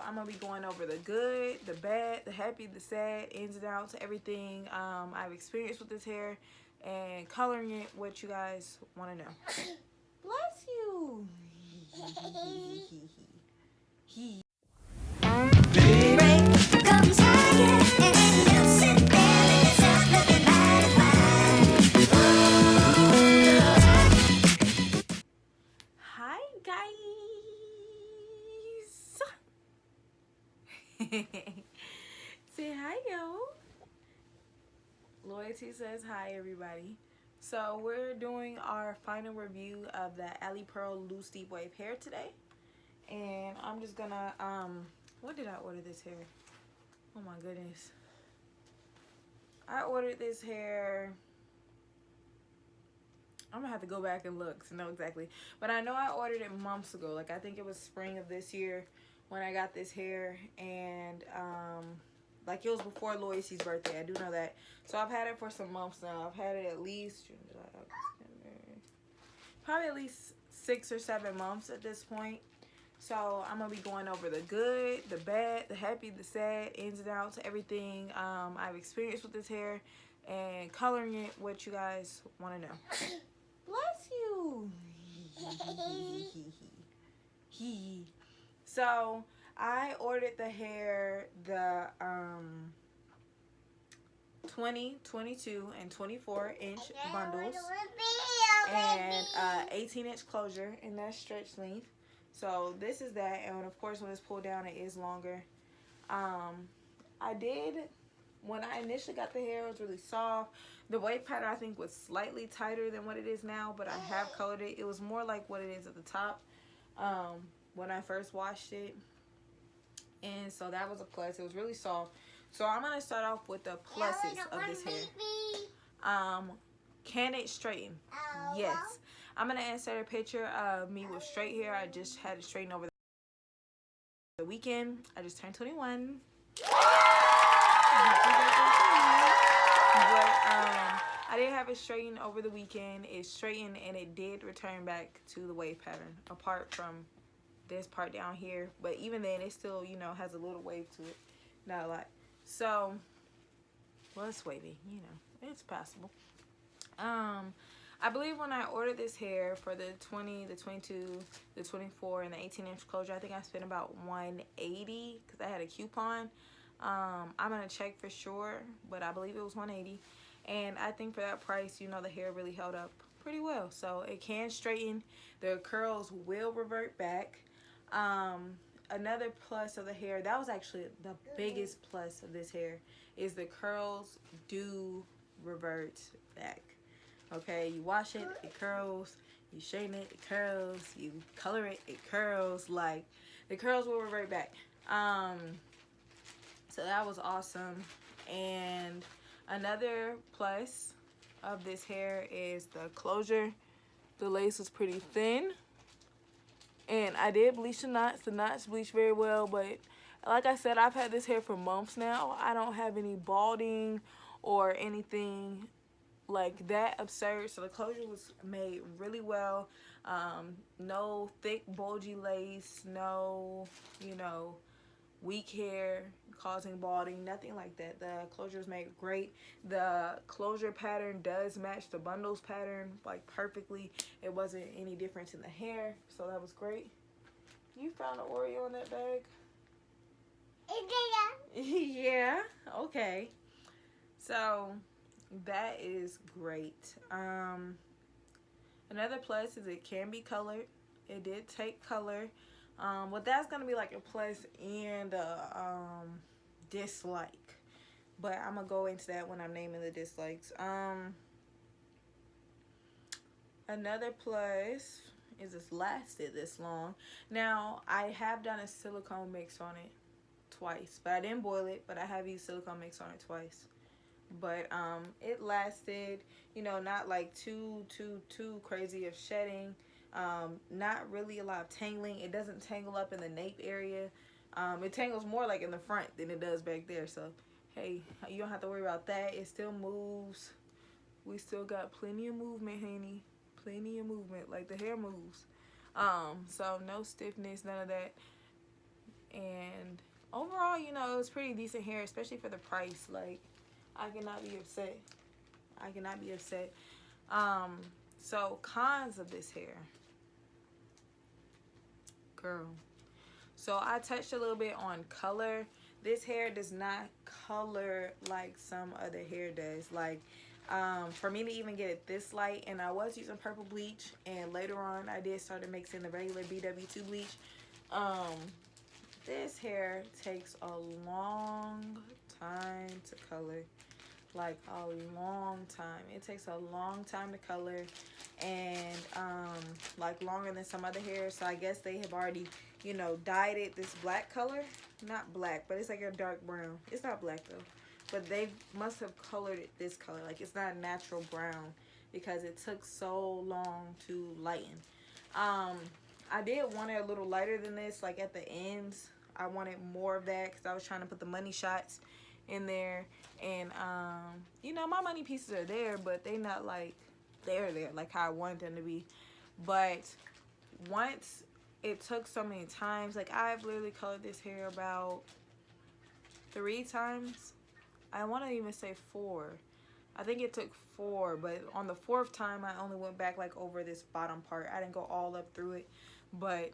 I'm gonna be going over the good, the bad, the happy, the sad, ins and outs, everything I've experienced with this hair, and coloring it what you guys want to know. Bless you. Hi guys. Say hi, yo. Loyalty says hi, everybody. So we're doing our final review of the Alipearl loose deep wave hair today, and I'm just gonna what did I order this hair? Oh my goodness, I ordered this hair. I'm gonna have to go back and look to know exactly, but I know I ordered it months ago. Like, I think it was spring of this year when I got this hair, and like, it was before Loyalty's birthday. I do know that. So I've had it for some months now. I've had it at least probably at least 6 or 7 months at this point. So I'm gonna be going over the good, the bad, the happy, the sad, ins and outs, everything I've experienced with this hair, and coloring it what you guys want to know. Bless you. So I ordered the hair, the 20, 22, and 24-inch bundles, and 18-inch closure, and that's stretch length. So this is that, and of course when it's pulled down it is longer. When I initially got the hair, it was really soft. The wave pattern, I think, was slightly tighter than what it is now, but I have colored it. It was more like what it is at the top when I first washed it, and so that was a plus. It was really soft. So I'm gonna start off with the pluses of this hair. Can it straighten? Yes. I'm gonna insert a picture of me with straight hair. I just had it straightened over the weekend. I just turned 21. But I did have it straightened over the weekend. It straightened, and it did return back to the wave pattern, apart from this part down here. But even then, it still, you know, has a little wave to it. Not a lot. So, well, it's wavy, you know, it's passable. I believe when I ordered this hair for the 20, the 22, the 24, and the 18-inch closure, I think I spent about $180 because I had a coupon. I'm gonna check for sure, but I believe it was $180, and I think for that price, you know, the hair really held up pretty well. So it can straighten. The curls will revert back. Another plus of the hair, that was actually the biggest plus of this hair, is the curls do revert back. Okay, you wash it, it curls. You straighten it, it curls. You color it, it curls. Like, the curls will revert back. So that was awesome. And another plus of this hair is the closure. The lace was pretty thin, and I did bleach the knots. The knots bleached very well, but like I said, I've had this hair for months now. I don't have any balding or anything like that absurd. So the closure was made really well. No thick bulgy lace, no, you know, weak hair causing balding, nothing like that. The closure is made great. The closure pattern does match the bundles pattern like perfectly. It wasn't any difference in the hair, so that was great. You found an Oreo in that bag? Yeah, okay. So that is great. Another plus is it can be colored. It did take color. Well, that's gonna be like a plus and a dislike, but I'm gonna go into that when I'm naming the dislikes. Another plus is it's lasted this long. Now, I have done a silicone mix on it twice, but I didn't boil it, but I have used silicone mix on it twice. But it lasted, you know, not like too crazy of shedding. Not really a lot of tangling. It doesn't tangle up in the nape area. It tangles more like in the front than it does back there. So, hey, you don't have to worry about that. It still moves. We still got plenty of movement, honey. Plenty of movement. Like, the hair moves. So no stiffness, none of that. And it was pretty decent hair, especially for the price. Like, I cannot be upset. I cannot be upset. So cons of this hair, girl. So I touched a little bit on color. This hair does not color like some other hair does. Like, for me to even get it this light, and I was using purple bleach, and later on I did start mixing the regular BW2 bleach. This hair takes a long time to color. Like a long time. It takes a long time to color, and like longer than some other hair. So I guess they have already, you know, dyed it this black color. Not black, but it's like a dark brown. It's not black though, but they must have colored it this color. Like, it's not a natural brown because it took so long to lighten. I did want it a little lighter than this, like at the ends. I wanted more of that because I was trying to put the money shots in there, and you know, my money pieces are there, but they not like they're there like how I wanted them to be. But once it took so many times, like I've literally colored this hair about 3 times. I want to even say 4. I think it took 4, but on the 4th time I only went back like over this bottom part. I didn't go all up through it, but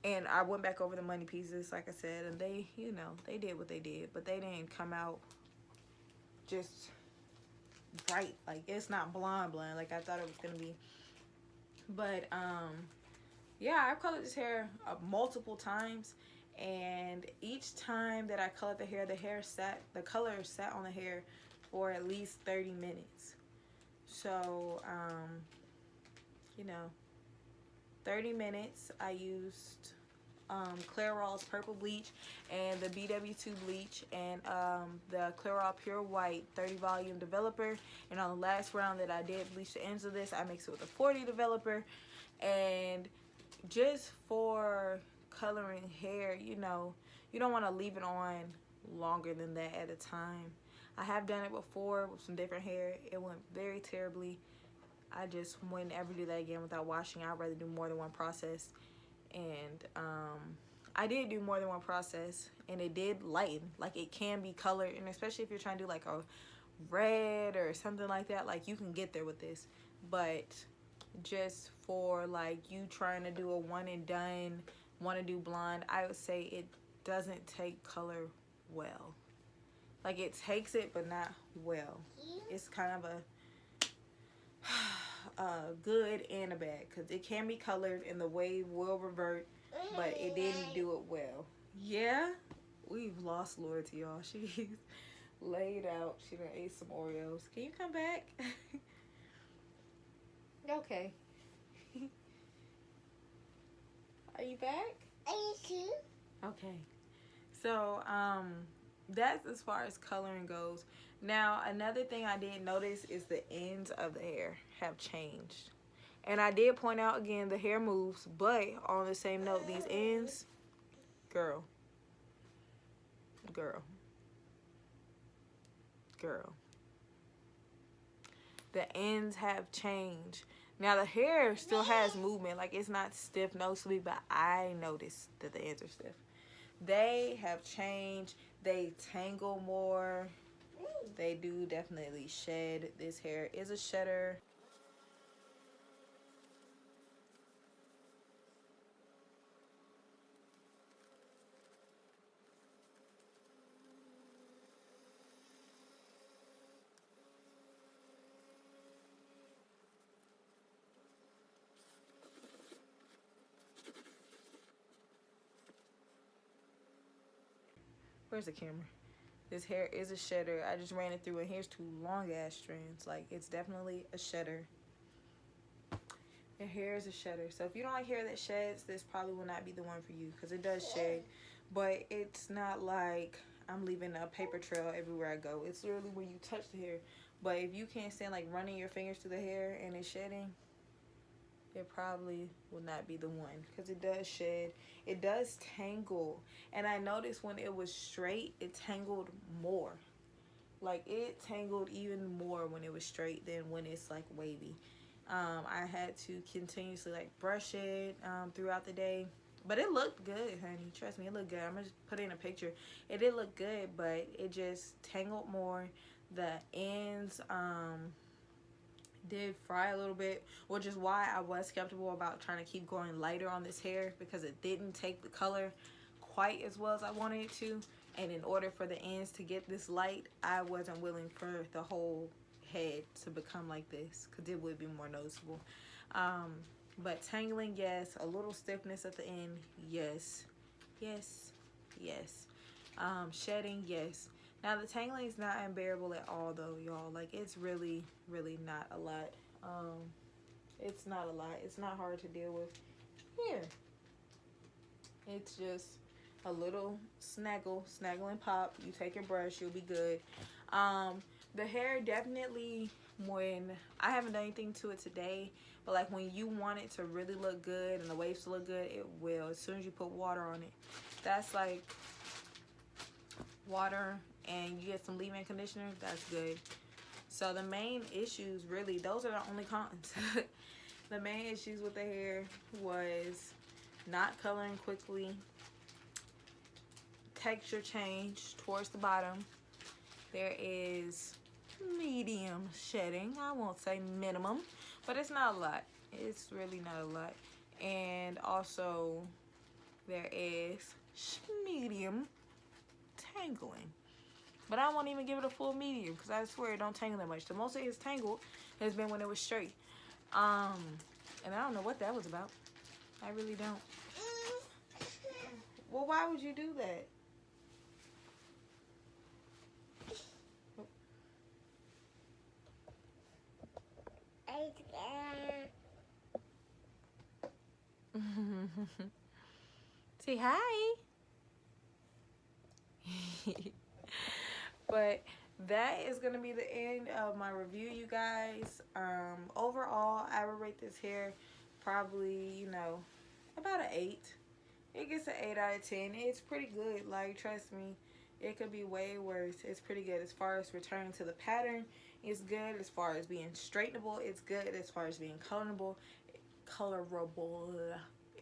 and I went back over the money pieces, like I said, and they, you know, they did what they did, but they didn't come out just bright. Like, it's not blonde like I thought it was gonna be. But yeah, I've colored this hair multiple times, and each time that I colored the color sat on the hair for at least 30 minutes. So you know, 30 minutes. I used Clairol's purple bleach and the BW2 bleach and the Clairol Pure White 30 volume developer. And on the last round that I did bleach the ends of this, I mixed it with a 40 developer. And just for coloring hair, you know, you don't want to leave it on longer than that at a time. I have done it before with some different hair. It went very terribly. I just wouldn't ever do that again without washing. I'd rather do more than one process. And I did do more than one process, and it did lighten. Like, it can be colored, and especially if you're trying to do like a red or something like that, like you can get there with this. But just for like you trying to do a one and done, want to do blonde, I would say it doesn't take color well. Like, it takes it, but not well. It's kind of a good and a bad, because it can be colored and the wave will revert, but it didn't do it well. Yeah, we've lost loyalty, y'all. She's laid out. She done ate some Oreos. Can you come back? Okay. Are you back? Okay. So that's as far as coloring goes. Now, another thing I did notice is the ends of the hair have changed. And I did point out again, the hair moves, but on the same note, these ends, girl. The ends have changed. Now, the hair still has movement. Like, it's not stiff, no sleep, but I noticed that the ends are stiff. They have changed. They tangle more. They do definitely shed. This hair is a shedder. Where's the camera? This hair is a shedder. I just ran it through, and here's 2 long ass strands. Like, it's definitely a shedder. Your hair is a shedder. So if you don't like hair that sheds, this probably will not be the one for you, because it does shed, but it's not like I'm leaving a paper trail everywhere I go. It's literally where you touch the hair. But if you can't stand like running your fingers through the hair and it's shedding, it probably will not be the one, because it does shed. It does tangle, and I noticed when it was straight, it tangled more. Like, it tangled even more when it was straight than when it's like wavy. I had to continuously like brush it throughout the day. But it looked good, honey. Trust me, it looked good. I'm gonna just put in a picture. It did look good, but it just tangled more. The ends did fry a little bit, which is why I was skeptical about trying to keep going lighter on this hair, because it didn't take the color quite as well as I wanted it to. And in order for the ends to get this light, I wasn't willing for the whole head to become like this, because it would be more noticeable. But tangling, yes. A little stiffness at the end, yes. Yes, yes. Shedding, yes. Now the tangling is not unbearable at all though, y'all. Like, it's really, really not a lot. It's not a lot. It's not hard to deal with. Here. It's just a little snaggle and pop. You take your brush, you'll be good. The hair definitely, when I haven't done anything to it today, but like when you want it to really look good and the waves to look good, it will as soon as you put water on it. That's like water and you get some leave-in conditioner, that's good. So the main issues, really, those are the only cons. The main issues with the hair was not coloring quickly, texture change towards the bottom. There is medium shedding. I won't say minimum, but it's not a lot. It's really not a lot. And also there is medium tangling, but I won't even give it a full medium because I swear it don't tangle that much. The most it has tangled has been when it was straight. And I don't know what that was about. I really don't. Well, why would you do that? Say hi. But that is gonna be the end of my review, you guys. Overall, I would rate this hair probably, you know, about an 8. It gets an 8 out of 10. It's pretty good. Like, trust me, it could be way worse. It's pretty good as far as returning to the pattern. It's good as far as being straightable. It's good as far as being colorable.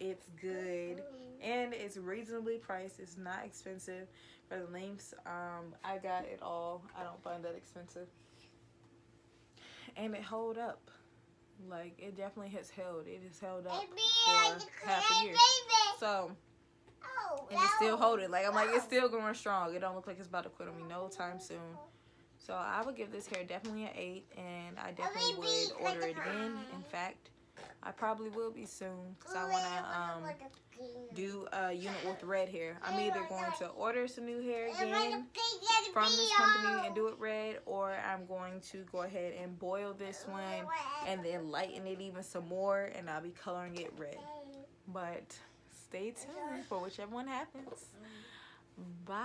It's good, and it's reasonably priced. It's not expensive for the lengths. I got it all. I don't find that expensive, and it hold up. Like, it definitely has held. It has held up for half a year. So, and it's still holding. Like, I'm like, it's still going strong. It don't look like it's about to quit on me no time soon. So I would give this hair definitely an 8, and I definitely would order it again. In fact, I probably will be soon, because I want to do a unit with red hair. I'm either going to order some new hair again from this company and do it red, or I'm going to go ahead and boil this one and then lighten it even some more, and I'll be coloring it red. But stay tuned for whichever one happens. Bye.